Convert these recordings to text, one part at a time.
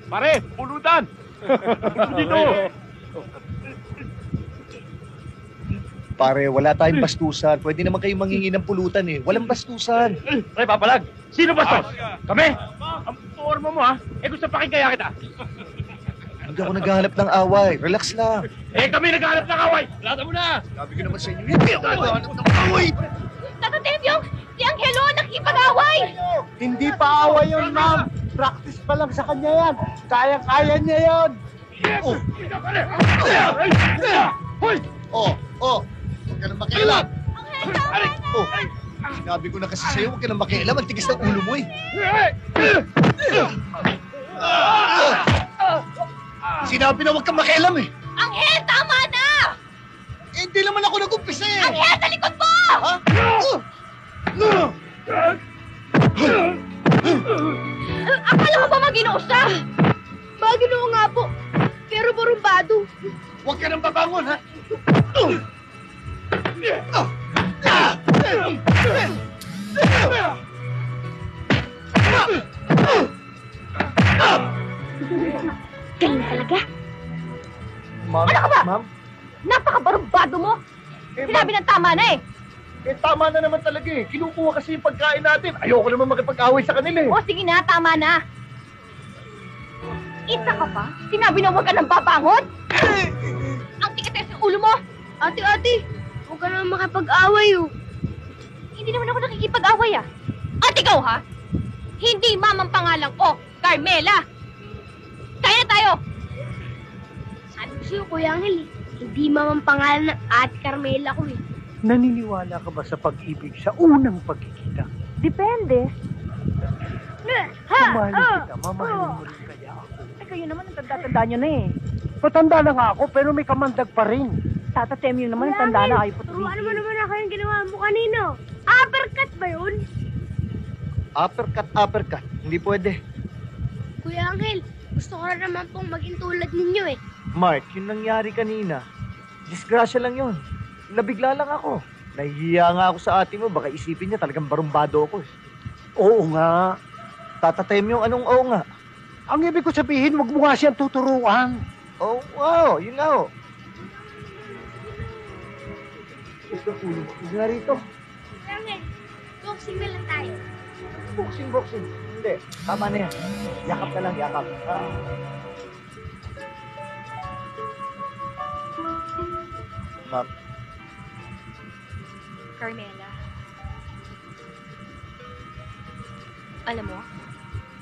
Pare, pulutan! Dito! Pare, wala tayong bastusan. Pwede naman kayong mangingi ng pulutan eh. Walang bastusan. Pre, papalag! Sino bastos? Kami? Ang forma mo, ha? Gusto pakingaya kita. Hindi ako naghahanap ng away. Relax lang. Kami naghahanap ng away! Lata mo na! Sabi ko naman sa inyo, hindi ako naghahanap ng away. Tata Temyong, si Angelo nakikipag-away! Hindi pa away yun, ma'am. Practice pa lang sa kanya yan. Kaya-kaya niya yun. Oh. Hoy! Oh, oh. Huwag ka nang makialam. Angel, tama na! Oh. Sinabi ko na kasi sa'yo, huwag ka nang makialam. Ang tigas ng ulo mo eh. Sinabi na huwag kang makialam eh. Angel, tama na! Hindi naman ako nag-umpisa eh. Angel, sa likod mo! Ha? Akala ko ba mag-inuusa? Mag-inoo nga po, pero barumbado. Huwag ka nang babangon ha. Galing talaga. Ma'am, Ano ka ba? ma'am. Napaka-barumbado mo! Sinabi ng tama na eh! Tama na naman talaga eh. Kinukuha kasi yung pagkain natin. Ayoko naman makipag-away sa kanila eh. O sige na, tama na! Isa ka pa? Sinabi na huwag ka nang babangon? Ang tigas ng ulo mo! Ate, huwag ka nang makipag-away oh. Hindi naman ako nakikipag-away ah. At ikaw ha? Hindi mamang pangalan ko, Carmela! Kaya na tayo! Sabi ko sa'yo, Kuya Angel hindi mamang pangalan ng Ate Carmela ko eh. Naniniwala ka ba sa pag-ibig sa unang pagkikita? Depende. Mamahalin kita, mamahalin mo rin kaya ako. Kayo naman, ang tanda-tanda nyo na eh. Patanda na nga ako, pero may kamandag pa rin. Tata Temyo naman, ang tanda na kayo po. Turuan mo naman ako yung ginawa mo kanino. Uppercut ba yun? Uppercut. Hindi pwede. Kuya Angel, gusto ko rin naman pong maging tulad ninyo eh. Mark, yung nangyari kanina. Disgrasya lang yun. Nabigla lang ako. Nahihiya nga ako sa ate mo. Baka isipin niya talagang barumbado ako eh. Oo nga. Tatatayim yung anong oo nga. Ang ibig ko sabihin, wag mo nga siyang tuturuan. Oh, wow. Yun nga oh. Ito ulo mo. Hindi na rito. Kuya Angel, boxing na lang tayo. Boxing. Hindi. Tama na yan. Yakap na lang, yakap. Ma'am. Carmela. Alam mo,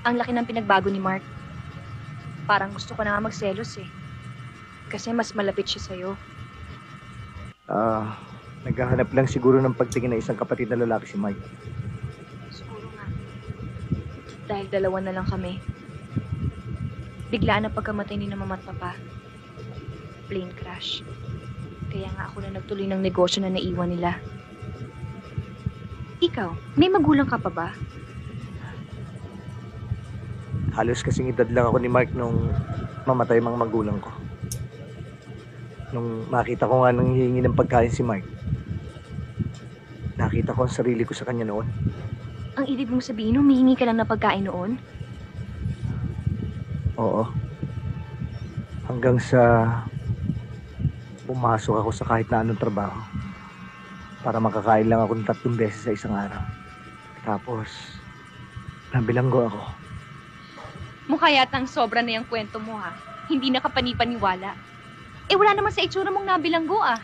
ang laki ng pinagbago ni Mark. Parang gusto ko na nga magselos eh. Kasi mas malapit siya sa'yo. Naghahanap lang siguro ng pagtingin ng isang kapatid na lalaki si Mike. Siguro nga. Dahil dalawa na lang kami. Biglaan ang pagkamatay ni na mama at papa. Plane crash. Kaya nga ako na nagtuloy ng negosyo na naiwan nila. Ikaw, may magulang ka pa ba? Halos kasing edad lang ako ni Mark nung mamatay mga magulang ko. Nung makita ko nga nang hihingi ng pagkain si Mark, nakita ko ang sarili ko sa kanya noon. Ang ibig mong sabihin, humihingi ka lang ng pagkain noon? Oo. Hanggang sa pumasok ako sa kahit na anong trabaho para makakain lang ako ng 3 beses sa isang araw. Tapos, nabilanggo ako. Mukha yatang sobra na yung kwento mo ha. Hindi na kapanipaniwala. Wala naman sa itsura mong nabilanggo ah.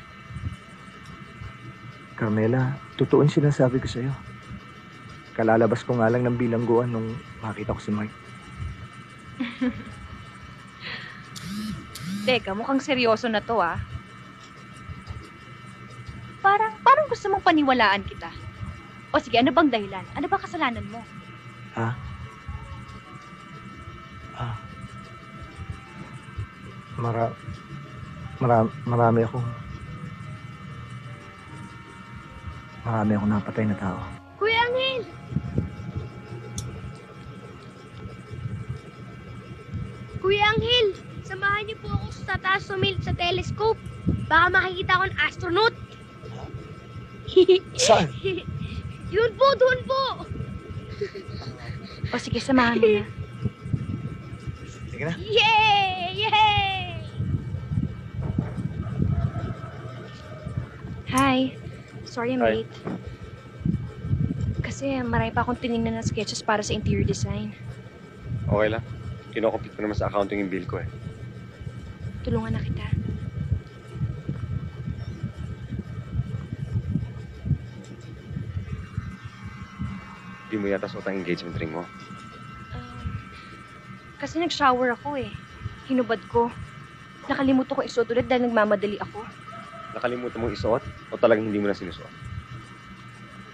Carmela, totoo ang sinasabi ko sa'yo. Kalalabas ko nga lang ng bilangguan nung makita ko si Mike. Teka, mukhang seryoso na to ah. Parang gusto mong paniwalaan kita. O sige, ano bang dahilan? Ano ba kasalanan mo? Ha? Marami akong napatay na tao. Kuya Angel! Kuya Angel! Samahan niyo po ako sa taas sumilip sa telescope. Baka makikita ko ng astronaut. Saan? Yun po, doon po! O sige, samahan mo na. Halika na. Yay! Yay! Hi. Sorry I'm Hi. late. Kasi marami pa akong tinignan na sketches para sa interior design. Okay lang. Kinocompute ko naman sa accounting yung bill ko eh. Tulungan na kita. Di mo yata suot ang engagement ring mo. Kasi nag-shower ako eh. Hinubad ko. Nakalimutan ko isuot ulit dahil nagmamadali ako. Nakalimutan mong isuot o talagang hindi mo na sinusuot?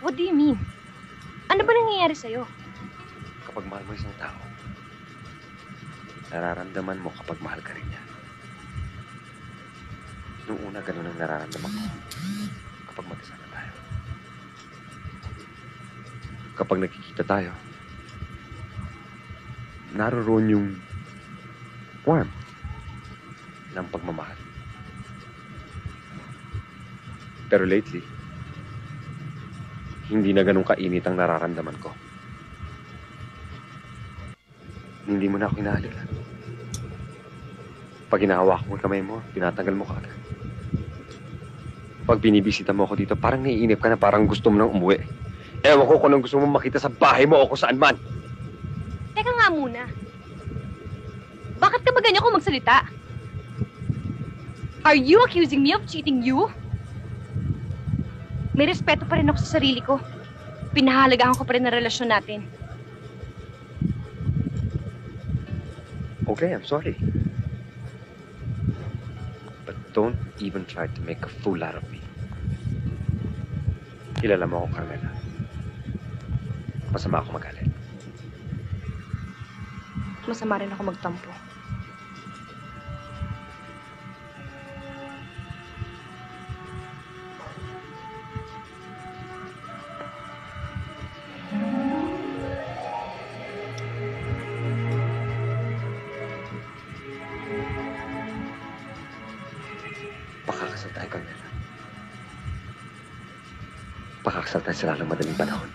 What do you mean? Ano ba nangyayari sa'yo? Kapag mahal mo isang tao, nararamdaman mo kapag mahal ka rin niya. Noong una, ganun ang nararamdaman ko kapag magkasama tayo. Kapag nakikita tayo, naroon yung warmth ng pagmamahal. Pero lately, hindi na ganun kainit ang nararamdaman ko. Hindi mo na ako hinahalikan. Pag hinahawak mo yung kamay mo, tinatanggal mo kaagad. Pag binibisita mo ako dito, parang naiinip ka na parang gusto mo nang umuwi. Ewan ko kung anong gusto mo makita sa bahay mo o kung saan man. Teka nga muna. Bakit ka ba ganyan kung magsalita? Are you accusing me of cheating you? May respeto pa rin ako sa sarili ko. Pinahalagahan ko pa rin ang relasyon natin. Okay, I'm sorry. But don't even try to make a fool out of me. Kilala mo ako, Carmela. Masama ako magalit. Masama rin ako magtampo. Pakakasal tayo, Carmela. Pakakasal tayo sa lalang madaling panahon.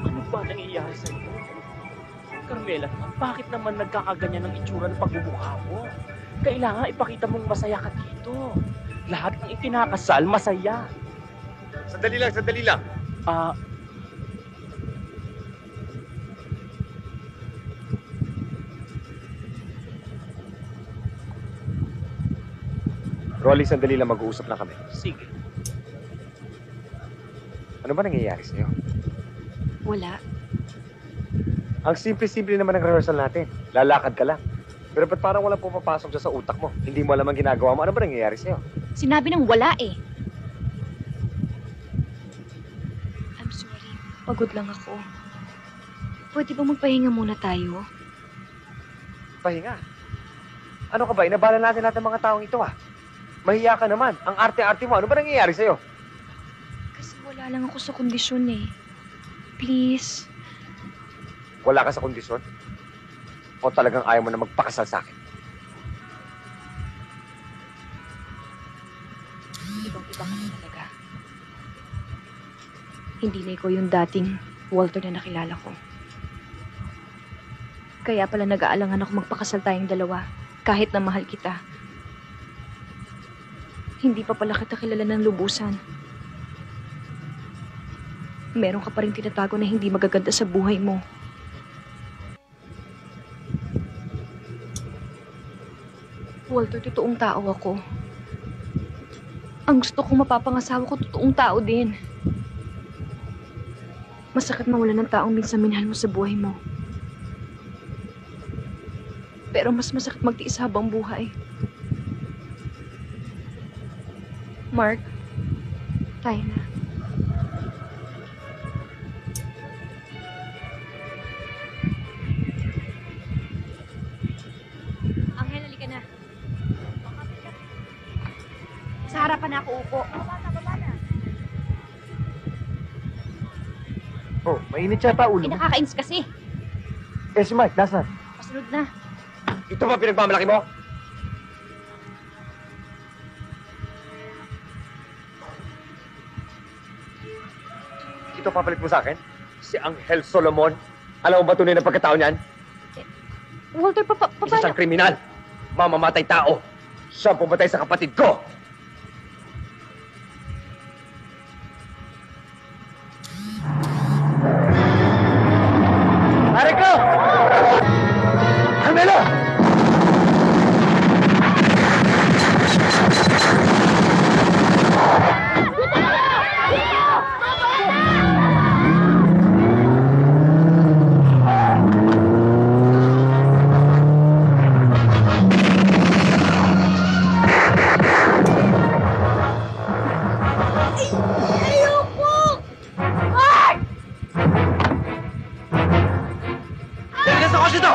Ano ba nangyayari sa iyo? Carmela, bakit naman nagkakaganyan ng itsura ng pagmumukha mo? Kailangan ipakita mong masaya ka dito. Lahat ng ikinakasal, masaya. Sandali lang, sandali lang. Ah, Rolly, sandali lang, mag-uusap lang kami. sige. Ano ba nangyayari sa'yo? Wala. Ang simple-simple naman ng rehearsal natin. Lalakad ka lang. Pero ba't parang walang pumapasok dyan sa utak mo? Hindi mo alam ang ginagawa mo. Ano ba nangyayari sa'yo? Sinabi ng wala eh. I'm sorry. Pagod lang ako. Pwede ba magpahinga muna tayo? Pahinga. Ano ka ba? Inabala natin lahat ng mga taong ito ah. Mahiya ka naman. Ang arte-arte mo. Ano ba nangyayari sa'yo? Kasi wala lang ako sa kondisyon eh. Please. Wala ka sa kondisyon? O talagang ayaw mo na magpakasal sa akin? Ibang-iba ka na talaga. Hindi na ikaw yung dating Walter na nakilala ko. Kaya pala nag-aalangan ako magpakasal tayong dalawa. Kahit na mahal kita. Hindi pa pala kita kilala ng lubusan. Meron ka pa rin tinatago na hindi magaganda sa buhay mo. Walter, totoong tao ako. Ang gusto kong mapapangasawa ko, totoong tao din. Masakit mawala ng taong minsan minahal mo sa buhay mo. Pero mas masakit magtiis habang buhay. Mark, tayo na. Angel, halika na. Sa harapan na ako upo. Oh, mainit siya pa ulo mo. Nakakainis kasi. Eh, si Mark, nasaan? Pasunod na. Ito ba pinagmamalaki mo? Ito papalit mo sa akin? Si Angel Solomon? Alam mo ba tunay na pagkatao niyan? Walter, Isa paano? siyang kriminal. Mamamatay tao. Siya ang pumatay sa kapatid ko. Pare ko! Carmelo! Dali sa kotse to!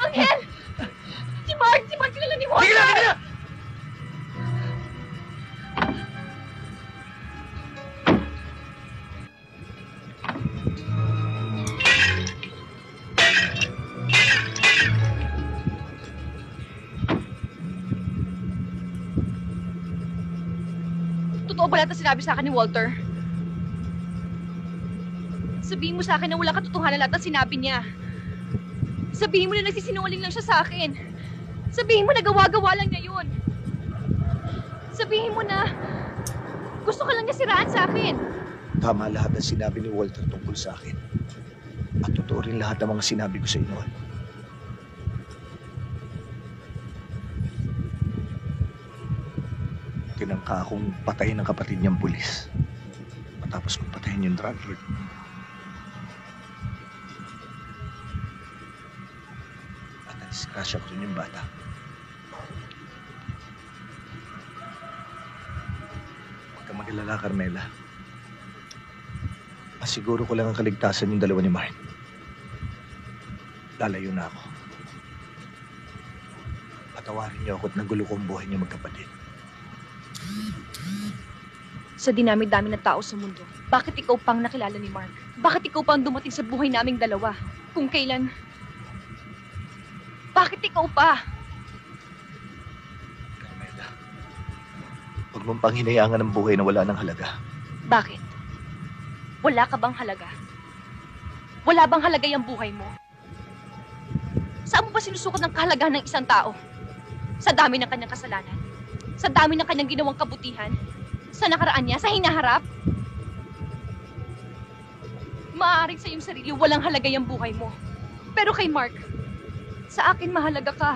Angel! Si Mark! Si Mark kilala ni Walter! Sige na! Sige na! Totoo ba lahat na sinabi sa akin ni Walter? Sabihin mo sa akin na walang katotohanan lahat na sinabi niya. Sabihin mo na nagsisinungaling lang siya sa akin. Sabihin mo na gawa-gawa lang niya yun. Sabihin mo na gusto ka lang niya siraan sa akin. Tama lahat ng sinabi ni Walter tungkol sa akin. At totoo rin lahat ng mga sinabi ko sa inyo. Tinangka akong patayin ng kapatid niyang pulis. Matapos kong patayin yung drug lord. At nadisgrasya ko rin yung bata. Huwag kang mag-alala, Carmela. Masiguro ko lang ang kaligtasan yung dalawa ni Mark. Lalayo na ako. Patawarin niyo ako at nagulo ko ang buhay niyo magkapatid. Sa dinami-dami ng tao sa mundo, bakit ikaw pang nakilala ni Mark? Bakit ikaw pang dumating sa buhay naming dalawa? Kung kailan? Bakit ikaw pa? Carmela, huwag mong panghinayangan ang buhay na wala ng halaga. Bakit? Wala ka bang halaga? Wala bang halaga yung buhay mo? Saan mo ba sinusukat ng kahalagahan ng isang tao? Sa dami ng kanyang kasalanan? Sa dami ng kanyang ginawang kabutihan? Sa nakaraan niya? Sa hinaharap? Maaaring sa iyong sarili walang halaga yung buhay mo. Pero kay Mark, sa akin mahalaga ka.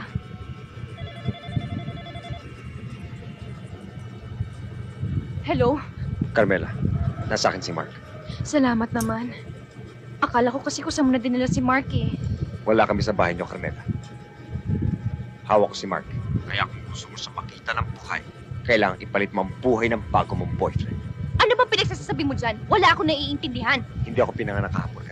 Hello? Carmela, nasa akin si Mark. Salamat naman. Akala ko kasi kusama na dinala si Mark eh. Wala kami sa bahay niyo, Carmela. Hawak ko si Mark. Kaya kung gusto mo sa makita ng buhay, kailangan ipalit mo ang buhay ng bago mong boyfriend. Ano ba pinagsasabi mo dyan? Wala akong naiintindihan. Hindi ako pinanganak kahapon.